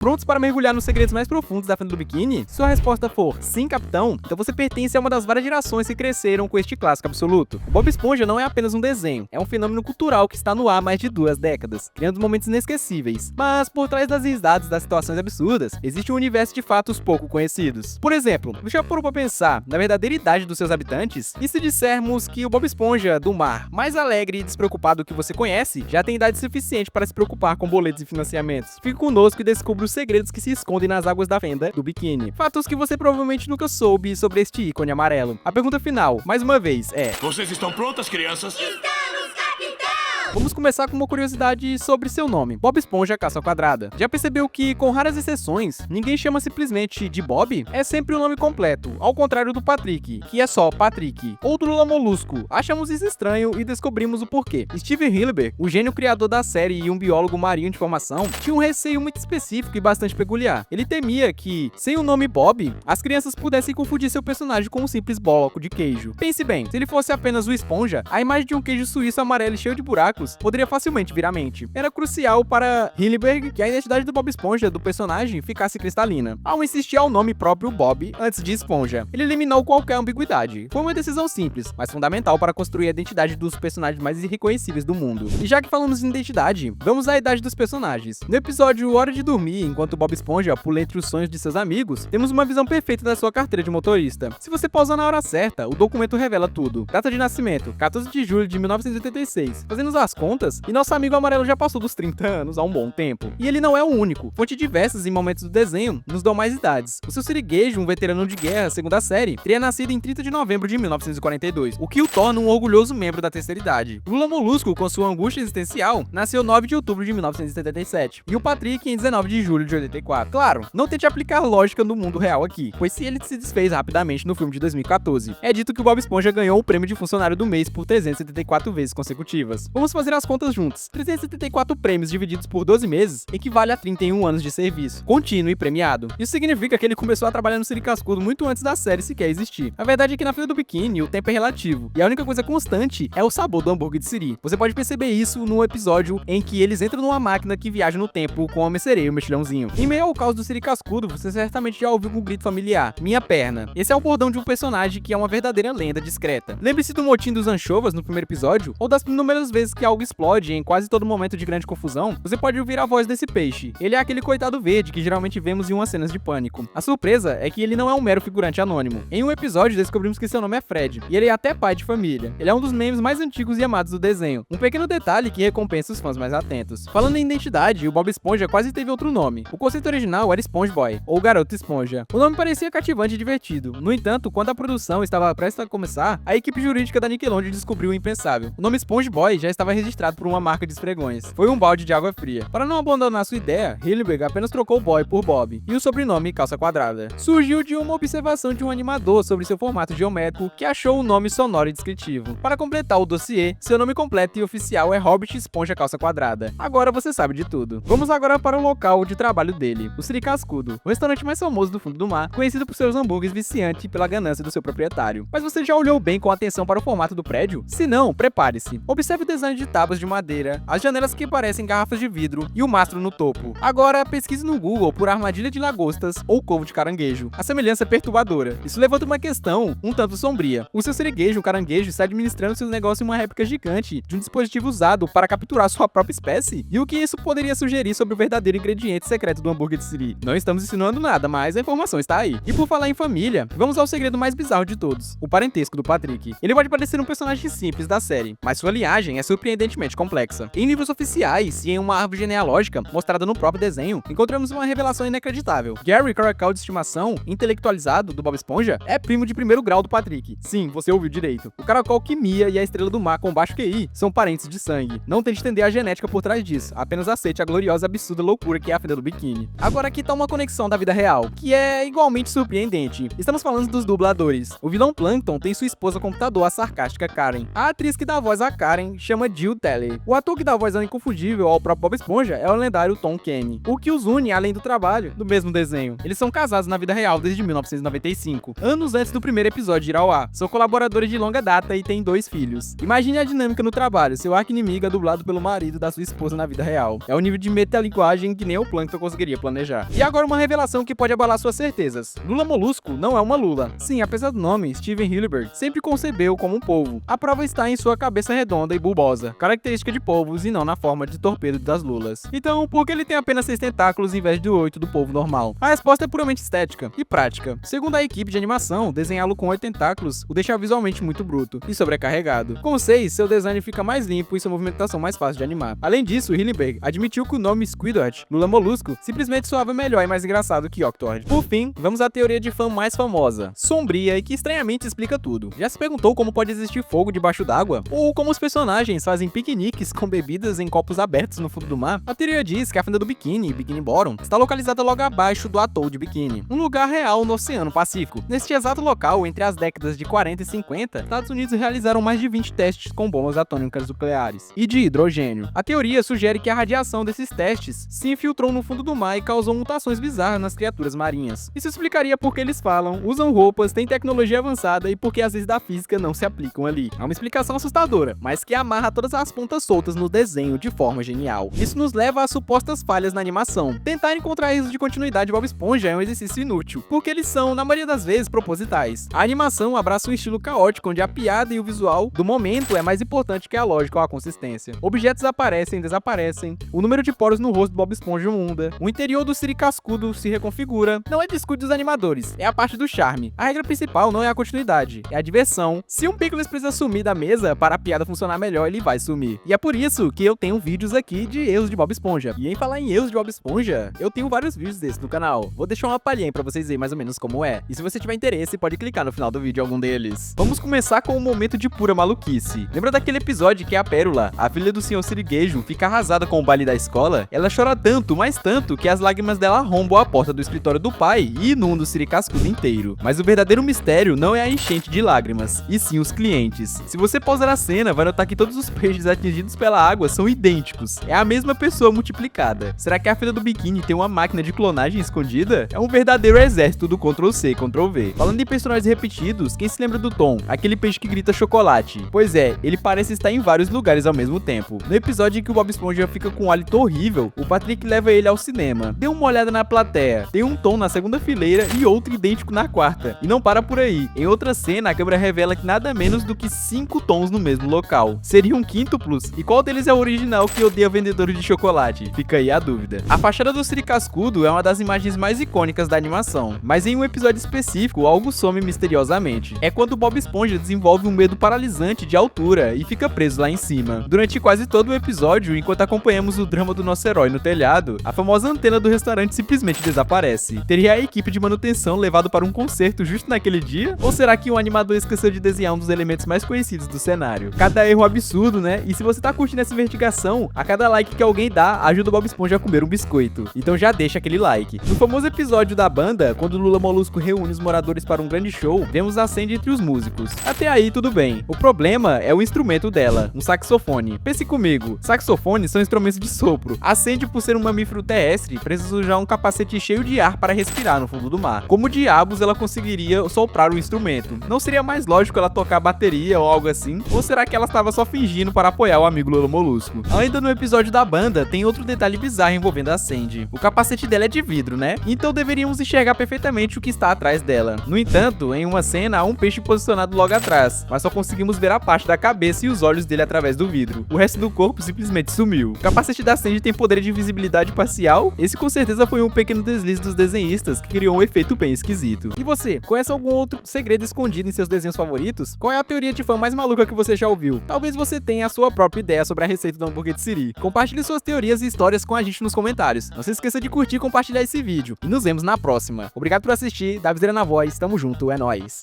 Prontos para mergulhar nos segredos mais profundos da fenda do biquíni? Se sua resposta for sim, capitão, então você pertence a uma das várias gerações que cresceram com este clássico absoluto. O Bob Esponja não é apenas um desenho, é um fenômeno cultural que está no ar há mais de 2 décadas, criando momentos inesquecíveis. Mas por trás das risadas das situações absurdas, existe um universo de fatos pouco conhecidos. Por exemplo, você já parou para pensar na verdadeira idade dos seus habitantes? E se dissermos que o Bob Esponja do mar, mais alegre e despreocupado que você conhece, já tem idade suficiente para se preocupar com boletos e financiamentos? Fique conosco e descubra os segredos que se escondem nas águas da fenda do biquíni. Fatos que você provavelmente nunca soube sobre este ícone amarelo. A pergunta final, mais uma vez, é: vocês estão prontas, crianças? Estamos, capitão! vamos começar com uma curiosidade sobre seu nome, Bob Esponja Caça Quadrada. Já percebeu que, com raras exceções, ninguém chama simplesmente de Bob? É sempre o nome completo, ao contrário do Patrick, que é só Patrick. Ou do Lula Molusco. Achamos isso estranho e descobrimos o porquê. Steven Hillenburg, o gênio criador da série e um biólogo marinho de formação, tinha um receio muito específico e bastante peculiar. Ele temia que, sem o nome Bob, as crianças pudessem confundir seu personagem com um simples bloco de queijo. Pense bem, se ele fosse apenas o Esponja, a imagem de um queijo suíço amarelo e cheio de buracos poderia facilmente virar mente. Era crucial para Hillenburg que a identidade do Bob Esponja do personagem ficasse cristalina, ao insistir ao nome próprio Bob antes de Esponja. Ele eliminou qualquer ambiguidade. Foi uma decisão simples, mas fundamental para construir a identidade dos personagens mais irreconhecíveis do mundo. E já que falamos em identidade, vamos à idade dos personagens. No episódio Hora de Dormir, enquanto Bob Esponja pula entre os sonhos de seus amigos, temos uma visão perfeita da sua carteira de motorista. Se você pausar na hora certa, o documento revela tudo. Data de nascimento, 14 de julho de 1986. Fazendo as contas, e nosso amigo amarelo já passou dos 30 anos há um bom tempo. E ele não é o único. Fontes diversas em momentos do desenho nos dão mais idades. O seu Sirigueijo, um veterano de guerra segunda série, teria nascido em 30 de novembro de 1942, o que o torna um orgulhoso membro da terceira idade. Lula Molusco, com sua angústia existencial, nasceu 9 de outubro de 1977, e o Patrick em 19 de julho de 84. Claro, não tente aplicar lógica no mundo real aqui, pois se ele se desfez rapidamente no filme de 2014. É dito que o Bob Esponja ganhou o prêmio de funcionário do mês por 374 vezes consecutivas. Vamos fazer as contas juntos. 374 prêmios divididos por 12 meses equivale a 31 anos de serviço, contínuo e premiado. Isso significa que ele começou a trabalhar no Siri Cascudo muito antes da série sequer existir. A verdade é que na fila do biquíni o tempo é relativo, e a única coisa constante é o sabor do hambúrguer de Siri. Você pode perceber isso no episódio em que eles entram numa máquina que viaja no tempo com o Homem-Sereia e o Mexilhãozinho. Em meio ao caos do Siri Cascudo, você certamente já ouviu um grito familiar: minha perna. Esse é o bordão de um personagem que é uma verdadeira lenda discreta. Lembre-se do motim dos anchovas no primeiro episódio, ou das inúmeras vezes que algo explode em quase todo momento de grande confusão. Você pode ouvir a voz desse peixe. Ele é aquele coitado verde que geralmente vemos em umas cenas de Pânico. A surpresa é que ele não é um mero figurante anônimo. Em um episódio descobrimos que seu nome é Fred, e ele é até pai de família. Ele é um dos memes mais antigos e amados do desenho. Um pequeno detalhe que recompensa os fãs mais atentos. Falando em identidade, o Bob Esponja quase teve outro nome. O conceito original era SpongeBob, ou Garoto Esponja. O nome parecia cativante e divertido. No entanto, quando a produção estava prestes a começar, a equipe jurídica da Nickelodeon descobriu o impensável. O nome SpongeBob já estava registrado por uma marca de esfregões. Foi um balde de água fria. Para não abandonar sua ideia, Hillenburg apenas trocou o boy por Bob, e o sobrenome Calça Quadrada. Surgiu de uma observação de um animador sobre seu formato geométrico que achou o nome sonoro e descritivo. Para completar o dossiê, seu nome completo e oficial é Hobbit Esponja Calça Quadrada. Agora você sabe de tudo. Vamos agora para o local de trabalho dele, o Siri Cascudo, o restaurante mais famoso do fundo do mar, conhecido por seus hambúrgueres viciantes e pela ganância do seu proprietário. Mas você já olhou bem com atenção para o formato do prédio? Se não, prepare-se. Observe o design de tábuas de madeira, as janelas que parecem garrafas de vidro e o mastro no topo. Agora, pesquise no Google por armadilha de lagostas ou couve de caranguejo. A semelhança é perturbadora. Isso levanta uma questão um tanto sombria. O seu sirigueijo, o caranguejo, está administrando seus negócios em uma réplica gigante de um dispositivo usado para capturar sua própria espécie? E o que isso poderia sugerir sobre o verdadeiro ingrediente secreto do hambúrguer de Siri? Não estamos insinuando nada, mas a informação está aí. E por falar em família, vamos ao segredo mais bizarro de todos: o parentesco do Patrick. Ele pode parecer um personagem simples da série, mas sua linhagem é surpreendentemente complexa. Em livros oficiais e em uma árvore genealógica mostrada no próprio desenho, encontramos uma revelação inacreditável. Gary, Caracal de estimação, intelectualizado do Bob Esponja, é primo de primeiro grau do Patrick. Sim, você ouviu direito. O caracol que mia e a estrela do mar com baixo QI são parentes de sangue. Não tente entender a genética por trás disso, apenas aceite a gloriosa e absurda loucura que é a fenda do biquíni. Agora aqui tá uma conexão da vida real, que é igualmente surpreendente. Estamos falando dos dubladores. O vilão Plankton tem sua esposa computador, a sarcástica Karen. A atriz que dá voz a Karen chama Jill Talley. O ator que dá a voz inconfundível ao próprio Bob Esponja é o lendário Tom Kenny. O que os une, além do trabalho, do mesmo desenho. Eles são casados na vida real desde 1995, anos antes do primeiro episódio ir ao ar. São colaboradores de longa data e têm 2 filhos. Imagine a dinâmica no trabalho, seu arqui-inimigo é dublado pelo marido da sua esposa na vida real. É um nível de metalinguagem que nem o Plankton conseguiria planejar. E agora uma revelação que pode abalar suas certezas. Lula Molusco não é uma lula. Sim, apesar do nome, Steven Hillenburg sempre concebeu como um polvo. A prova está em sua cabeça redonda e bulbosa, característica de polvos e não na forma de torpedo das lulas. Então, por que ele tem apenas 6 tentáculos em vez de 8 do polvo normal? A resposta é puramente estética e prática. Segundo a equipe de animação, desenhá-lo com 8 tentáculos o deixa visualmente muito bruto e sobrecarregado. Com 6, seu design fica mais limpo e sua movimentação mais fácil de animar. Além disso, Hillenburg admitiu que o nome Squidward, Lula Molusco, simplesmente soava melhor e mais engraçado que Octord. Por fim, vamos à teoria de fã mais famosa, sombria e que estranhamente explica tudo. Já se perguntou como pode existir fogo debaixo d'água? Ou como os personagens fazem piqueniques com bebidas em copos abertos no fundo do mar? A teoria diz que a fenda do Bikini, Bikini Bottom, está localizada logo abaixo do atol de Bikini, um lugar real no Oceano Pacífico. Neste exato local, entre as décadas de 40 e 50, Estados Unidos realizaram mais de 20 testes com bombas atômicas nucleares e de hidrogênio. A teoria sugere que a radiação desses testes se infiltrou no fundo do mar e causou mutações bizarras nas criaturas marinhas. Isso explicaria por que eles falam, usam roupas, têm tecnologia avançada e por que as leis da física não se aplicam ali. É uma explicação assustadora, mas que amarra todas as pontas soltas no desenho de forma genial. Isso nos leva a supostas falhas na animação. Tentar encontrar erros de continuidade de Bob Esponja é um exercício inútil, porque eles são, na maioria das vezes, propositais. A animação abraça um estilo caótico, onde a piada e o visual do momento é mais importante que a lógica ou a consistência. Objetos aparecem, desaparecem, o número de poros no rosto do Bob Esponja muda, o interior do Siri cascudo se reconfigura. Não é descuido dos animadores, é a parte do charme. A regra principal não é a continuidade, é a diversão. Se um Pickles precisa sumir da mesa para a piada funcionar melhor, ele vai sumir. E é por isso que eu tenho vídeos aqui de erros de Bob Esponja. E em falar em erros de Bob Esponja, eu tenho vários vídeos desses no canal. Vou deixar uma palhinha pra vocês verem mais ou menos como é. E se você tiver interesse, pode clicar no final do vídeo em algum deles. Vamos começar com um momento de pura maluquice. Lembra daquele episódio que a Pérola, a filha do Sr. Sirigueijo, fica arrasada com o baile da escola? Ela chora tanto, mas tanto, que as lágrimas dela arrombam a porta do escritório do pai e inundam o Siri cascudo inteiro. Mas o verdadeiro mistério não é a enchente de lágrimas, e sim os clientes. Se você pausar a cena, vai notar que todos os peixes atingidos pela água são idênticos. É a mesma pessoa multiplicada. Será que a filha do Bikini tem uma máquina de clonagem escondida? É um verdadeiro exército do Ctrl+C, Ctrl+V. Falando em personagens repetidos, quem se lembra do Tom? Aquele peixe que grita chocolate. Pois é, ele parece estar em vários lugares ao mesmo tempo. No episódio em que o Bob Esponja fica com um hálito horrível, o Patrick leva ele ao cinema. Dê uma olhada na plateia. Tem um Tom na segunda fileira e outro idêntico na quarta. E não para por aí. Em outra cena, a câmera revela que nada menos do que 5 Tons no mesmo local. Seria um quíntuplos? E qual deles é o original que odeia vendedores de chocolate? Fica aí a dúvida. A fachada do Siri cascudo é uma das imagens mais icônicas da animação, mas em um episódio específico, algo some misteriosamente. É quando Bob Esponja desenvolve um medo paralisante de altura e fica preso lá em cima. Durante quase todo o episódio, enquanto acompanhamos o drama do nosso herói no telhado, a famosa antena do restaurante simplesmente desaparece. Teria a equipe de manutenção levado para um concerto justo naquele dia? Ou será que o animador esqueceu de desenhar um dos elementos mais conhecidos do cenário? Cada erro absurdo, né? E se você tá curtindo essa investigação, a cada like que alguém dá, ajuda o Bob Esponja a comer um biscoito. Então já deixa aquele like. No famoso episódio da banda, quando Lula Molusco reúne os moradores para um grande show, vemos a Sandy entre os músicos. Até aí tudo bem. O problema é o instrumento dela, um saxofone. Pense comigo, saxofones são instrumentos de sopro. A Sandy, por ser um mamífero terrestre, precisa usar um capacete cheio de ar para respirar no fundo do mar. Como diabos ela conseguiria soprar o instrumento? Não seria mais lógico ela tocar bateria ou algo assim? Ou será que ela estava só fingindo para apoiar o amigo Lula Molusco? Ainda no episódio da banda, tem outro detalhe bizarro envolvendo a Sandy. O capacete dela é de vidro, né? Então deveríamos enxergar perfeitamente o que está atrás dela. No entanto, em uma cena há um peixe posicionado logo atrás, mas só conseguimos ver a parte da cabeça e os olhos dele através do vidro. O resto do corpo simplesmente sumiu. O capacete da Sandy tem poder de visibilidade parcial? Esse com certeza foi um pequeno deslize dos desenhistas que criou um efeito bem esquisito. E você, conhece algum outro segredo escondido em seus desenhos favoritos? Qual é a teoria de fã mais maluca que você já ouviu? Talvez você tenha a sua própria ideia sobre a receita do hambúrguer de Siri. Compartilhe suas teorias e histórias com a gente nos comentários. Não se esqueça de curtir e compartilhar esse vídeo. E nos vemos na próxima. Obrigado por assistir, Davizeira na voz, tamo junto, é nóis.